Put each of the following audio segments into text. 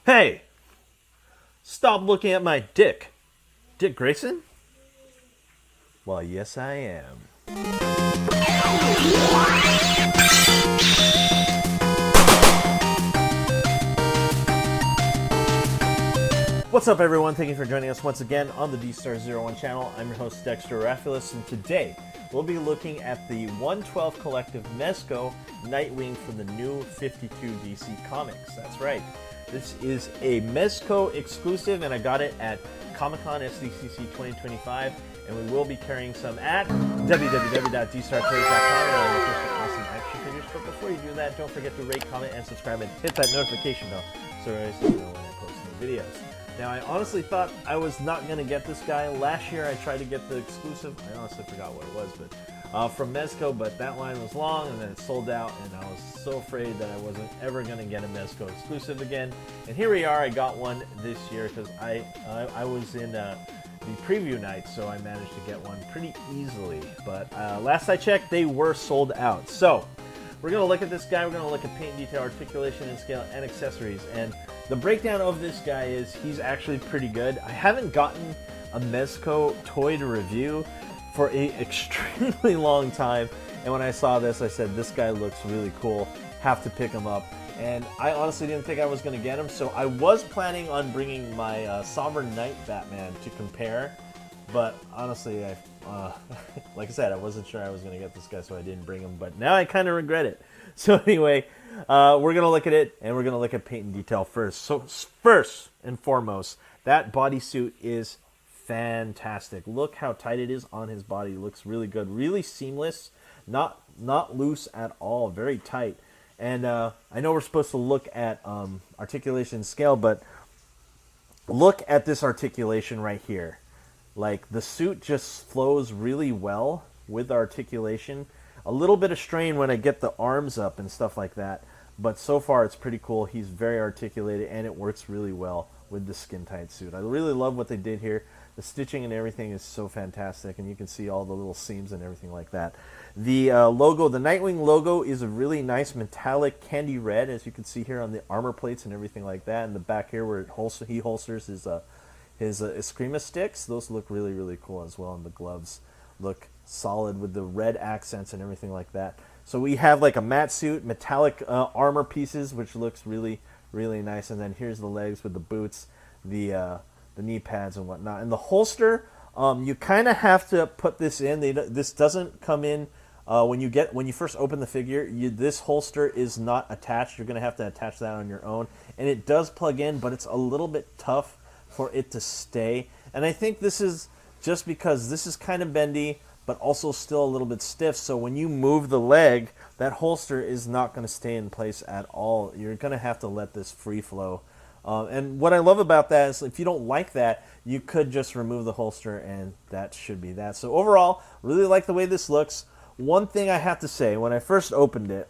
Hey! Stop looking at my dick. Dick Grayson? Well, yes I am. What's up everyone? Thank you for joining us once again on the Dstar01 channel. I'm your host Dexter Arafiles, and today we'll be looking at the 112 Collective Mezco Nightwing from the new 52 DC Comics. That's right. This is a Mezco exclusive, and I got it at Comic-Con SDCC 2025, and we will be carrying some at www.dstar01.com and looking for awesome action figures. But before you do that, don't forget to rate, comment, and subscribe, and hit that notification bell so you know when I post new videos. Now, I honestly thought I was not going to get this guy. Last year, I tried to get the exclusive. I honestly forgot what it was, but from Mezco, but that line was long, and then it sold out, and I was so afraid that I wasn't ever going to get a Mezco exclusive again. And here we are. I got one this year because I was in the preview night, so I managed to get one pretty easily. But last I checked, they were sold out. So we're going to look at this guy. We're going to look at paint and detail, articulation and scale, and accessories. And the breakdown of this guy is he's actually pretty good. I haven't gotten a Mezco toy to review for an extremely long time, and when I saw this, I said, this guy looks really cool, have to pick him up. And I honestly didn't think I was going to get him, so I was planning on bringing my Sovereign Knight Batman to compare, but honestly, like I said, I wasn't sure I was going to get this guy, so I didn't bring him, but now I kind of regret it. So anyway, we're going to look at it, and we're going to look at paint and detail first. So first and foremost, that bodysuit is fantastic. Look how tight it is on his body. It looks really good, really seamless, not loose at all, very tight. And I know we're supposed to look at articulation and scale, but look at this articulation right here. Like, the suit just flows really well with articulation. A little bit of strain when I get the arms up and stuff like that, but so far it's pretty cool. He's very articulated, and it works really well with the skin tight suit. I really love what they did here. The stitching and everything is so fantastic, and you can see all the little seams and everything like that. The logo, the Nightwing logo, is a really nice metallic candy red, as you can see here on the armor plates and everything like that. In the back here where he holsters his Eskrima sticks, those look really, really cool as well, and the gloves look solid with the red accents and everything like that. So we have like a matte suit, metallic armor pieces, which looks really, really nice. And then here's the legs with the boots, the knee pads and whatnot. And the holster, you kind of have to put this in. This doesn't come in when you first open the figure. This holster is not attached. You're going to have to attach that on your own. And it does plug in, but it's a little bit tough for it to stay. And I think this is just because this is kind of bendy, but also still a little bit stiff. So when you move the leg, that holster is not going to stay in place at all. You're going to have to let this free flow. And what I love about that is if you don't like that, you could just remove the holster, and that should be that. So overall, really like the way this looks. One thing I have to say, when I first opened it,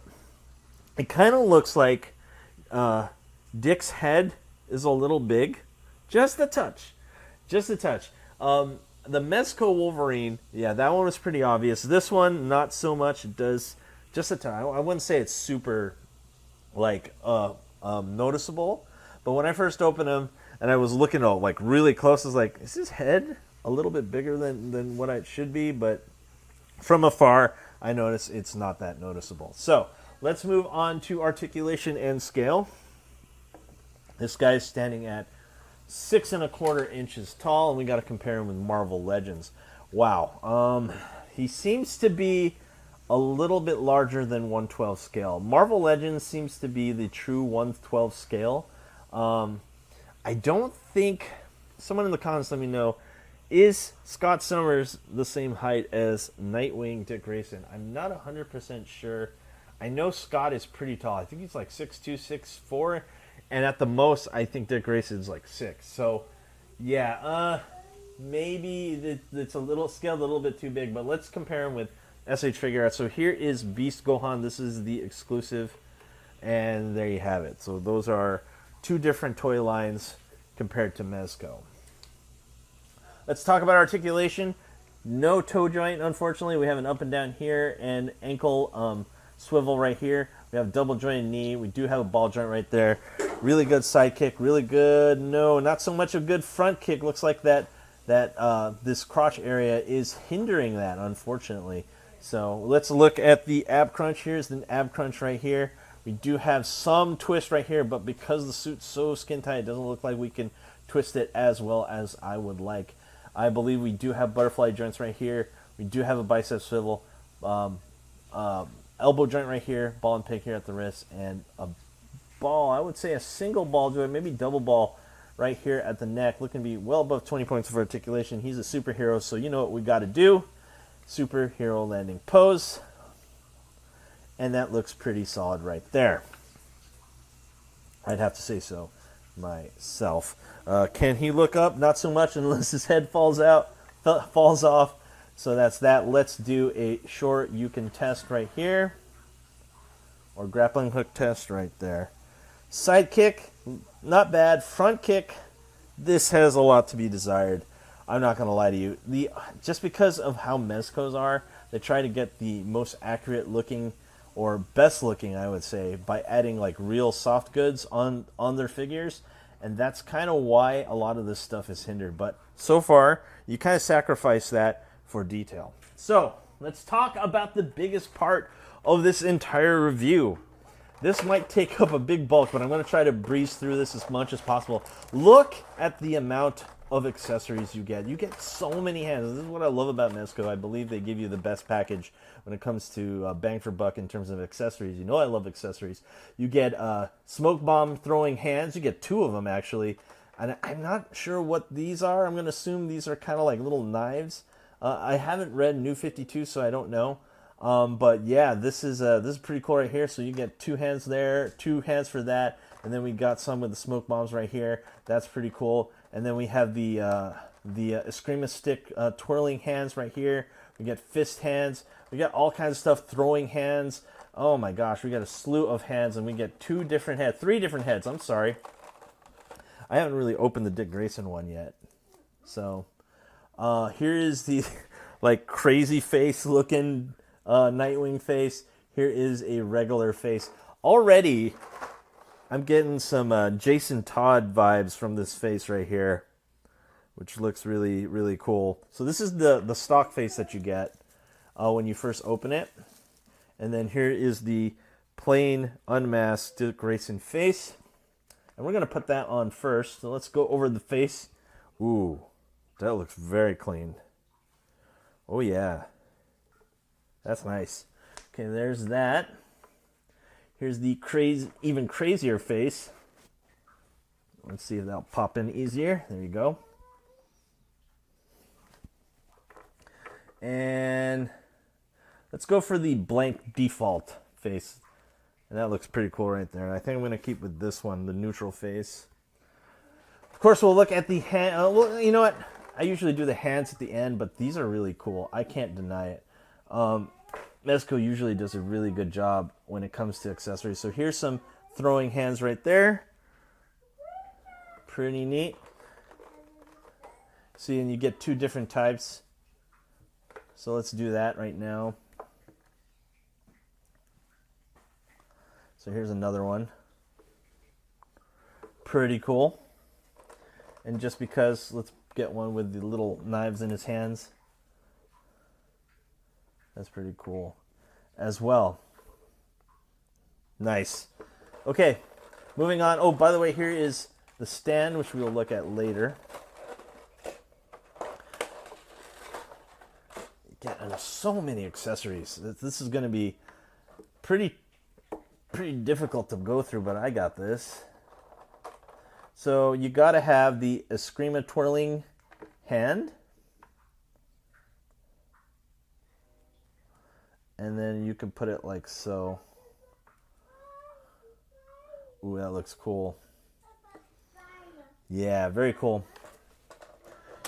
it kind of looks like Dick's head is a little big. Just a touch. Just a touch. The Mezco Wolverine, yeah, that one was pretty obvious. This one, not so much. It does just a touch. I wouldn't say it's super, like, noticeable. But when I first opened him, and I was looking at like really close, I was like, is his head a little bit bigger than what it should be? But from afar, I notice it's not that noticeable. So let's move on to articulation and scale. This guy's standing at 6 1/4 inches tall, and we got to compare him with Marvel Legends. Wow, he seems to be a little bit larger than 112 scale. Marvel Legends seems to be the true 112 scale. I don't think, someone in the comments let me know, is Scott Summers the same height as Nightwing Dick Grayson? I'm not 100% sure. I know Scott is pretty tall. I think he's like 6'2", 6'4", and at the most, I think Dick Grayson's like 6. So, yeah, maybe it's a little scaled a little bit too big, but let's compare him with SH Figure Arts. So here is Beast Gohan. This is the exclusive, and there you have it. So those are two different toy lines compared to Mezco. Let's talk about articulation. No toe joint, unfortunately. We have an up and down here and ankle swivel right here. We have double jointed knee. We do have a ball joint right there. Really good side kick, really good, no, not so much a good front kick. Looks like this crotch area is hindering that, unfortunately. So let's look at the ab crunch. Here's the ab crunch right here. We do have some twist right here, but because the suit's so skin tight, it doesn't look like we can twist it as well as I would like. I believe we do have butterfly joints right here. We do have a bicep swivel, elbow joint right here, ball and peg here at the wrist, and a ball, I would say a single ball joint, maybe double ball right here at the neck. Looking to be well above 20 points of articulation. He's a superhero, so you know what we got to do. Superhero landing pose. And that looks pretty solid right there. I'd have to say so myself. Can he look up? Not so much unless his head falls off. So that's that. Let's do a short you can test right here. Or grappling hook test right there. Side kick, not bad. Front kick, this has a lot to be desired. I'm not going to lie to you. Just because of how Mezcos are, they try to get the most accurate looking, or best looking, I would say, by adding like real soft goods on their figures. And that's kind of why a lot of this stuff is hindered. But so far, you kind of sacrifice that for detail. So let's talk about the biggest part of this entire review. This might take up a big bulk, but I'm going to try to breeze through this as much as possible. Look at the amount of accessories you get. You get so many hands. This is what I love about Mezco. I believe they give you the best package when it comes to bang for buck in terms of accessories. You know I love accessories. You get smoke bomb throwing hands. You get 2 of them, actually. And I'm not sure what these are. I'm going to assume these are kind of like little knives. I haven't read New 52, so I don't know. But yeah, this is pretty cool right here. So you get 2 hands there, 2 hands for that, and then we got some with the smoke bombs right here. That's pretty cool. And then we have the Eskrima stick twirling hands right here. We get fist hands. We got all kinds of stuff, throwing hands. Oh my gosh, we got a slew of hands, and we get 3 different heads. I'm sorry, I haven't really opened the Dick Grayson one yet. So here is the like crazy face looking Nightwing face. Here is a regular face. Already, I'm getting some Jason Todd vibes from this face right here, which looks really, really cool. So this is the stock face that you get when you first open it. And then here is the plain unmasked Dick Grayson face. And we're going to put that on first. So let's go over the face. Ooh, that looks very clean. Oh yeah. That's nice. Okay, there's that. Here's the even crazier face. Let's see if that'll pop in easier. There you go. And let's go for the blank default face. And that looks pretty cool right there. I think I'm going to keep with this one, the neutral face. Of course, we'll look at the hand. Well, you know what? I usually do the hands at the end, but these are really cool. I can't deny it. Mezco usually does a really good job when it comes to accessories. So here's some throwing hands right there. Pretty neat. See, and you get 2 different types. So let's do that right now. So here's another one. Pretty cool. And just because, let's get one with the little knives in his hands. That's pretty cool as well. Nice. Okay, moving on. Oh, by the way, here is the stand, which we'll look at later. Getting so many accessories. This is going to be pretty difficult to go through, but I got this. So you got to have the Eskrima twirling hand. And then you can put it like so. Ooh, that looks cool. Yeah, very cool.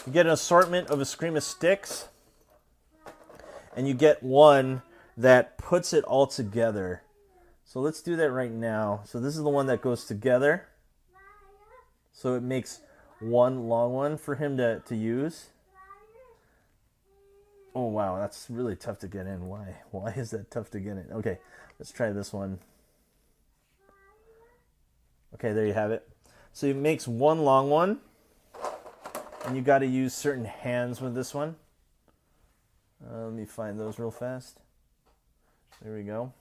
You get an assortment of Eskrima sticks. And you get one that puts it all together. So let's do that right now. So this is the one that goes together. So it makes one long one for him to use. Oh, wow, that's really tough to get in. Why? Why is that tough to get in? Okay, let's try this one. Okay, there you have it. So it makes one long one, and you got to use certain hands with this one. Let me find those real fast. There we go.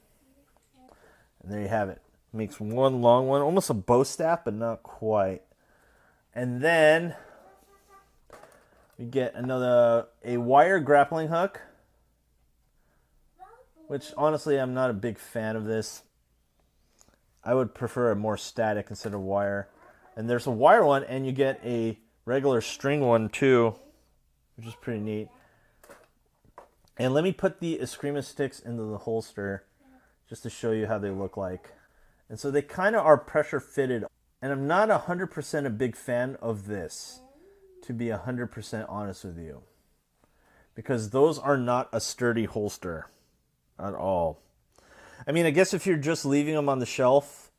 And there you have it. Makes one long one, almost a bow staff, but not quite. And then we get a wire grappling hook, which honestly I'm not a big fan of this. I would prefer a more static instead of wire. And there's a wire one, and you get a regular string one too, which is pretty neat. And let me put the Eskrima sticks into the holster just to show you how they look like. And so they kind of are pressure fitted. And I'm not 100% a big fan of this, to be 100% honest with you. Because those are not a sturdy holster at all. I mean, I guess if you're just leaving them on the shelf,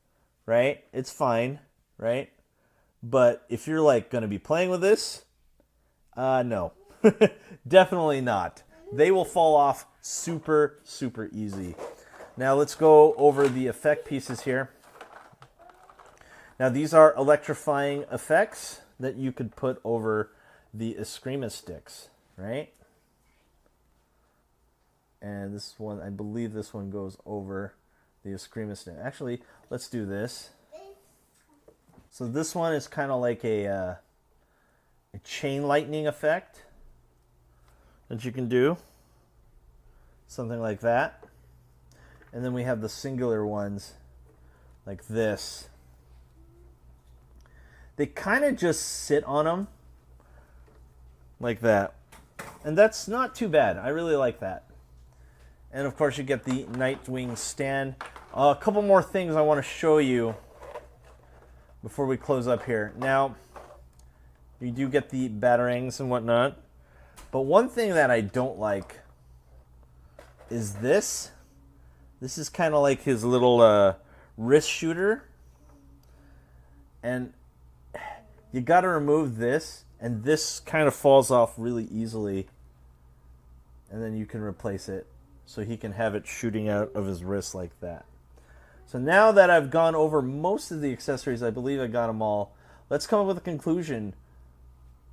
right, it's fine, right? But if you're like going to be playing with this, no, definitely not. They will fall off super, super easy. Now let's go over the effect pieces here. Now these are electrifying effects that you could put over the Eskrima sticks, right? And this one, I believe this one goes over the Eskrima stick. Actually, let's do this. So this one is kind of like a chain lightning effect that you can do. Something like that. And then we have the singular ones like this. They kind of just sit on them like that. And that's not too bad. I really like that. And of course you get the Nightwing stand. A couple more things I want to show you before we close up here. Now, you do get the batarangs and whatnot. But one thing that I don't like is this. This is kind of like his little wrist shooter. And you got to remove this. And this kind of falls off really easily. And then you can replace it. So he can have it shooting out of his wrist like that. So now that I've gone over most of the accessories, I believe I got them all. Let's come up with a conclusion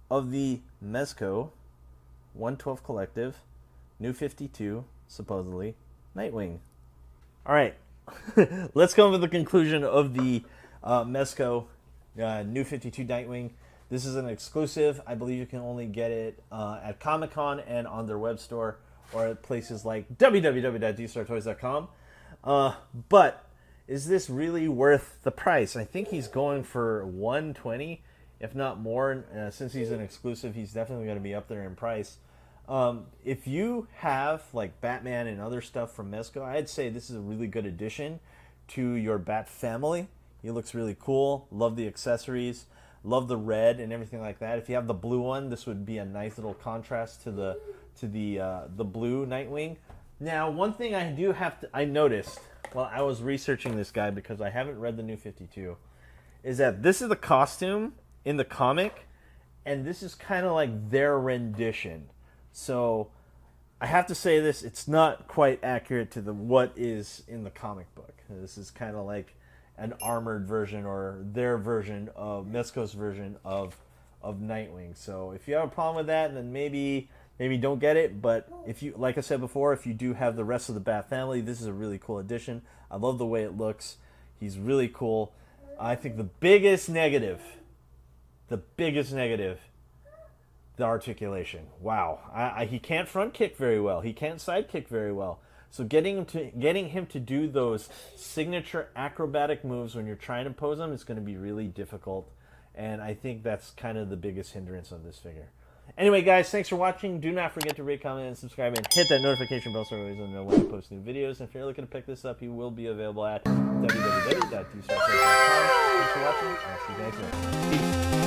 of the Mezco 112 Collective, New 52, supposedly, Nightwing. All right, let's come up with the conclusion of the Mezco New 52 Nightwing. This is an exclusive. I believe you can only get it at Comic-Con and on their web store or at places like www.dstartoys.com. But is this really worth the price? I think he's going for $120, if not more. Since he's an exclusive, he's definitely going to be up there in price. If you have like Batman and other stuff from Mezco, I'd say this is a really good addition to your Bat family. He looks really cool. Love the accessories. Love the red and everything like that. If you have the blue one, this would be a nice little contrast to the blue Nightwing. Now, one thing I noticed while I was researching this guy, because I haven't read the New 52, is that this is the costume in the comic, and this is kind of like their rendition. So I have to say this, it's not quite accurate to what is in the comic book. This is kind of like an armored version or their version of Mezco's version of Nightwing. So if you have a problem with that, then maybe don't get it. But if you, like I said before, if you do have the rest of the Bat family, this is a really cool addition. I love the way it looks. He's really cool. I think the biggest negative, the articulation. Wow, he can't front kick very well. He can't side kick very well. So getting him to do those signature acrobatic moves when you're trying to pose him is going to be really difficult. And I think that's kind of the biggest hindrance of this figure. Anyway, guys, thanks for watching. Do not forget to rate, comment, and subscribe, and hit that notification bell so you always know when we post new videos. And if you're looking to pick this up, he will be available at www.dstartoys.com. Thanks for watching. I'll see you guys next time. Peace.